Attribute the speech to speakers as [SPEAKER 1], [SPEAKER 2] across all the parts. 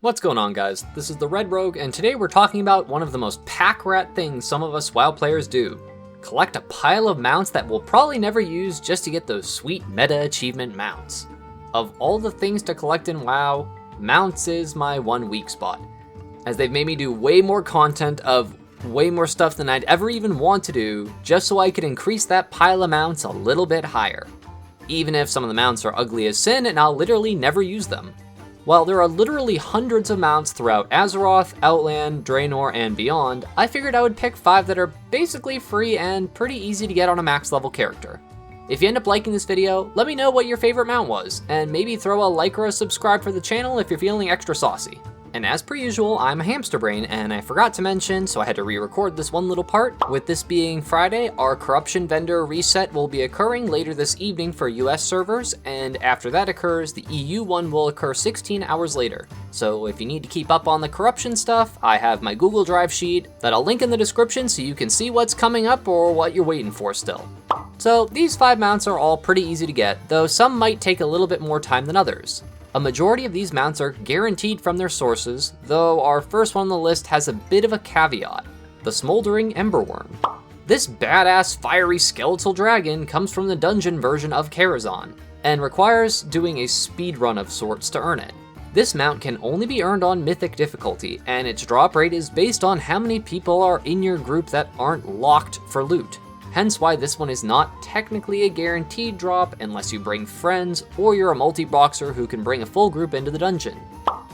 [SPEAKER 1] What's going on, guys? This is the Red Rogue, and today we're talking about one of the most pack rat things some of us WoW players do. Collect a pile of mounts that we'll probably never use just to get those sweet meta achievement mounts. Of all the things to collect in WoW, mounts is my one weak spot, as they've made me do way more content of way more stuff than I'd ever even want to do, just so I could increase that pile of mounts a little bit higher. Even if some of the mounts are ugly as sin and I'll literally never use them. While there are literally hundreds of mounts throughout Azeroth, Outland, Draenor, and beyond, I figured I would pick 5 that are basically free and pretty easy to get on a max level character. If you end up liking this video, let me know what your favorite mount was, and maybe throw a like or a subscribe for the channel if you're feeling extra saucy. And as per usual, I'm a hamster brain, and I forgot to mention, so I had to re-record this one little part. With this being Friday, our corruption vendor reset will be occurring later this evening for US servers, and after that occurs, the EU one will occur 16 hours later. So if you need to keep up on the corruption stuff, I have my Google Drive sheet that I'll link in the description so you can see what's coming up or what you're waiting for still. So these 5 mounts are all pretty easy to get, though some might take a little bit more time than others. A majority of these mounts are guaranteed from their sources, though our first one on the list has a bit of a caveat: the smoldering ember worm. This badass fiery skeletal dragon comes from the dungeon version of Karazhan, and requires doing a speed run of sorts to earn it. This mount can only be earned on mythic difficulty, and its drop rate is based on how many people are in your group that aren't locked for loot. Hence why this one is not technically a guaranteed drop unless you bring friends or you're a multi-boxer who can bring a full group into the dungeon.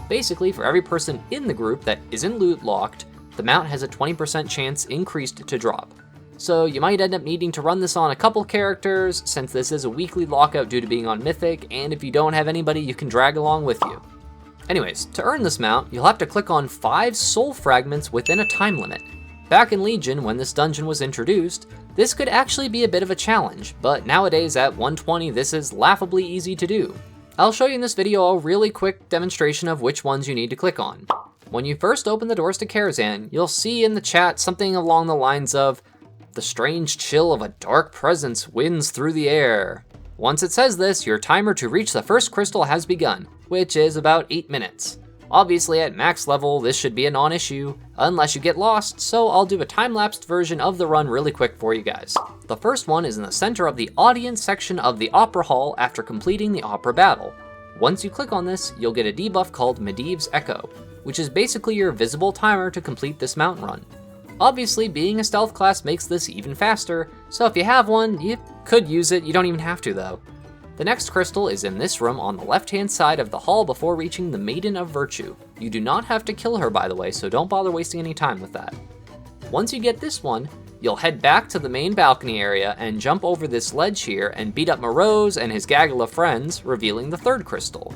[SPEAKER 1] Basically, for every person in the group that isn't loot locked, the mount has a 20% chance increased to drop. So you might end up needing to run this on a couple characters, since this is a weekly lockout due to being on Mythic, and if you don't have anybody you can drag along with you. Anyways, to earn this mount, you'll have to click on 5 soul fragments within a time limit. Back in Legion, when this dungeon was introduced, this could actually be a bit of a challenge, but nowadays at 120 this is laughably easy to do. I'll show you in this video a really quick demonstration of which ones you need to click on. When you first open the doors to Karazhan, you'll see in the chat something along the lines of, "The strange chill of a dark presence winds through the air." Once it says this, your timer to reach the first crystal has begun, which is about 8 minutes. Obviously at max level this should be a non-issue, unless you get lost, so I'll do a time-lapsed version of the run really quick for you guys. The first one is in the center of the audience section of the Opera Hall after completing the Opera battle. Once you click on this, you'll get a debuff called Medivh's Echo, which is basically your visible timer to complete this mount run. Obviously being a stealth class makes this even faster, so if you have one, you could use it, you don't even have to though. The next crystal is in this room on the left-hand side of the hall before reaching the Maiden of Virtue. You do not have to kill her, by the way, so don't bother wasting any time with that. Once you get this one, you'll head back to the main balcony area and jump over this ledge here and beat up Morose and his gaggle of friends, revealing the third crystal.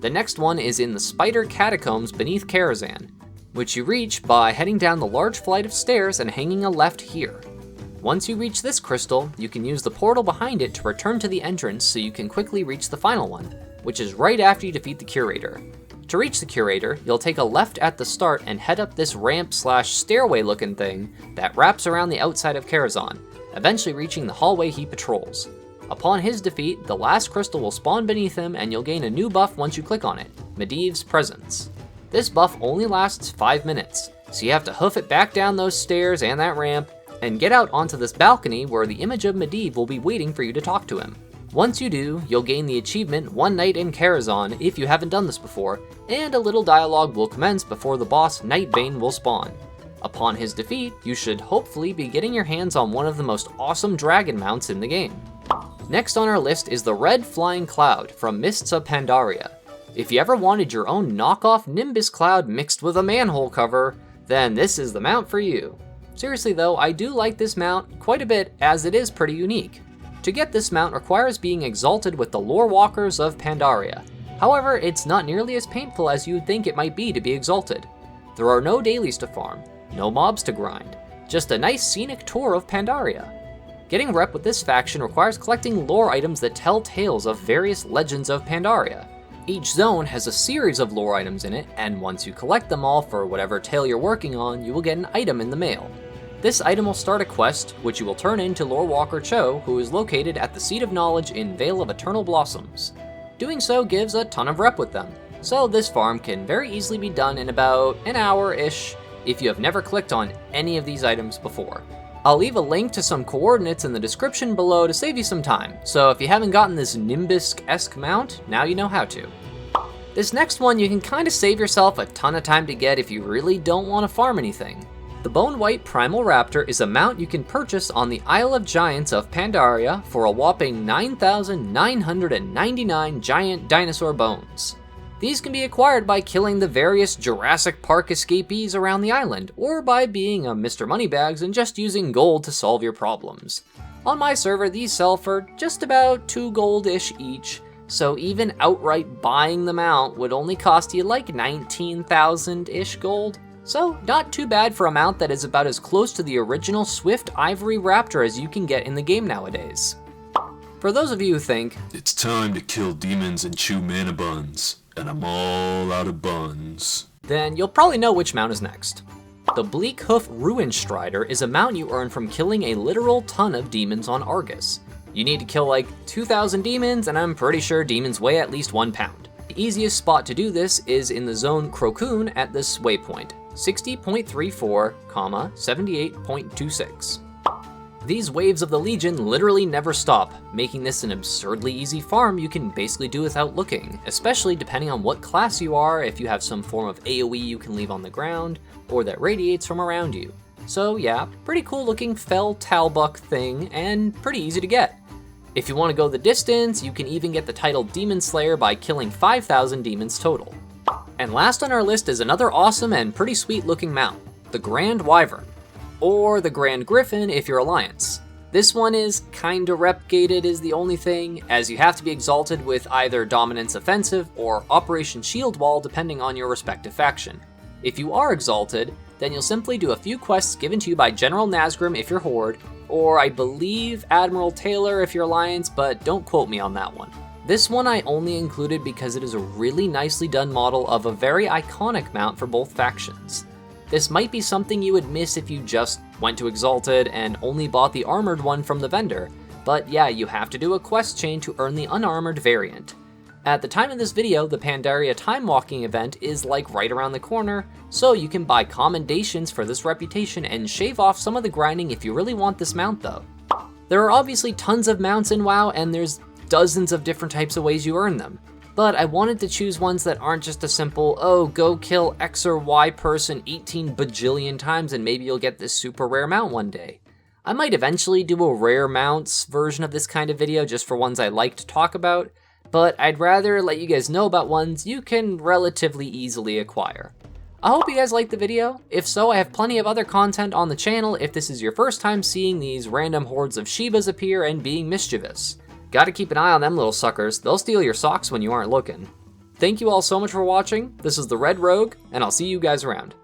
[SPEAKER 1] The next one is in the Spider Catacombs beneath Karazhan, which you reach by heading down the large flight of stairs and hanging a left here. Once you reach this crystal, you can use the portal behind it to return to the entrance so you can quickly reach the final one, which is right after you defeat the Curator. To reach the Curator, you'll take a left at the start and head up this ramp/stairway looking thing that wraps around the outside of Karazhan, eventually reaching the hallway he patrols. Upon his defeat, the last crystal will spawn beneath him and you'll gain a new buff once you click on it, Medivh's Presence. This buff only lasts 5 minutes, so you have to hoof it back down those stairs and that ramp, and get out onto this balcony where the image of Medivh will be waiting for you to talk to him. Once you do, you'll gain the achievement One Night in Karazhan if you haven't done this before, and a little dialogue will commence before the boss Nightbane will spawn. Upon his defeat, you should hopefully be getting your hands on one of the most awesome dragon mounts in the game. Next on our list is the Red Flying Cloud from Mists of Pandaria. If you ever wanted your own knockoff Nimbus Cloud mixed with a manhole cover, then this is the mount for you. Seriously though, I do like this mount quite a bit as it is pretty unique. To get this mount requires being exalted with the Lorewalkers of Pandaria. However, it's not nearly as painful as you'd think it might be to be exalted. There are no dailies to farm, no mobs to grind, just a nice scenic tour of Pandaria. Getting rep with this faction requires collecting lore items that tell tales of various legends of Pandaria. Each zone has a series of lore items in it, and once you collect them all for whatever tale you're working on, you will get an item in the mail. This item will start a quest, which you will turn in to Lorewalker Cho, who is located at the Seat of Knowledge in Vale of Eternal Blossoms. Doing so gives a ton of rep with them, so this farm can very easily be done in about an hour-ish if you have never clicked on any of these items before. I'll leave a link to some coordinates in the description below to save you some time, so if you haven't gotten this Nimbus-esque mount, now you know how to. This next one you can kind of save yourself a ton of time to get if you really don't want to farm anything. The Bone White primalraptor is a mount you can purchase on the Isle of Giants of Pandaria for a whopping 9,999 giant dinosaur bones. These can be acquired by killing the various Jurassic Park escapees around the island, or by being a Mr. Moneybags and just using gold to solve your problems. On my server, these sell for just about 2 gold-ish each, so even outright buying the mount would only cost you like 19,000-ish gold. So not too bad for a mount that is about as close to the original Swift Ivory Raptor as you can get in the game nowadays. For those of you who think,
[SPEAKER 2] it's time to kill demons and chew mana buns, and I'm all out of buns,
[SPEAKER 1] then you'll probably know which mount is next. The bleak hoof Ruinstrider is a mount you earn from killing a literal ton of demons on Argus. You need to kill like 2,000 demons, and I'm pretty sure demons weigh at least 1 pound. The easiest spot to do this is in the zone Crocoon at this waypoint, 60.34, 78.26. These waves of the Legion literally never stop, making this an absurdly easy farm you can basically do without looking, especially depending on what class you are, if you have some form of AoE you can leave on the ground, or that radiates from around you. So yeah, pretty cool looking fell Talbuk thing, and pretty easy to get. If you want to go the distance, you can even get the title Demon Slayer by killing 5,000 demons total. And last on our list is another awesome and pretty sweet looking mount, the Grand Wyvern. Or the Grand Griffin if you're Alliance. This one is kinda rep-gated is the only thing, as you have to be exalted with either Dominance Offensive or Operation Shield Wall depending on your respective faction. If you are exalted, then you'll simply do a few quests given to you by General Nazgrim if you're Horde, or I believe Admiral Taylor if you're Alliance, but don't quote me on that one. This one I only included because it is a really nicely done model of a very iconic mount for both factions. This might be something you would miss if you just went to Exalted and only bought the armored one from the vendor, but yeah, you have to do a quest chain to earn the unarmored variant. At the time of this video, the Pandaria Time Walking event is like right around the corner, so you can buy commendations for this reputation and shave off some of the grinding if you really want this mount though. There are obviously tons of mounts in WoW, and there's dozens of different types of ways you earn them. But I wanted to choose ones that aren't just a simple, oh, go kill X or Y person 18 bajillion times and maybe you'll get this super rare mount one day. I might eventually do a rare mounts version of this kind of video just for ones I like to talk about, but I'd rather let you guys know about ones you can relatively easily acquire. I hope you guys liked the video. If so, I have plenty of other content on the channel if this is your first time seeing these random hordes of Shibas appear and being mischievous. Gotta keep an eye on them little suckers, they'll steal your socks when you aren't looking. Thank you all so much for watching, this is the Red Rogue, and I'll see you guys around.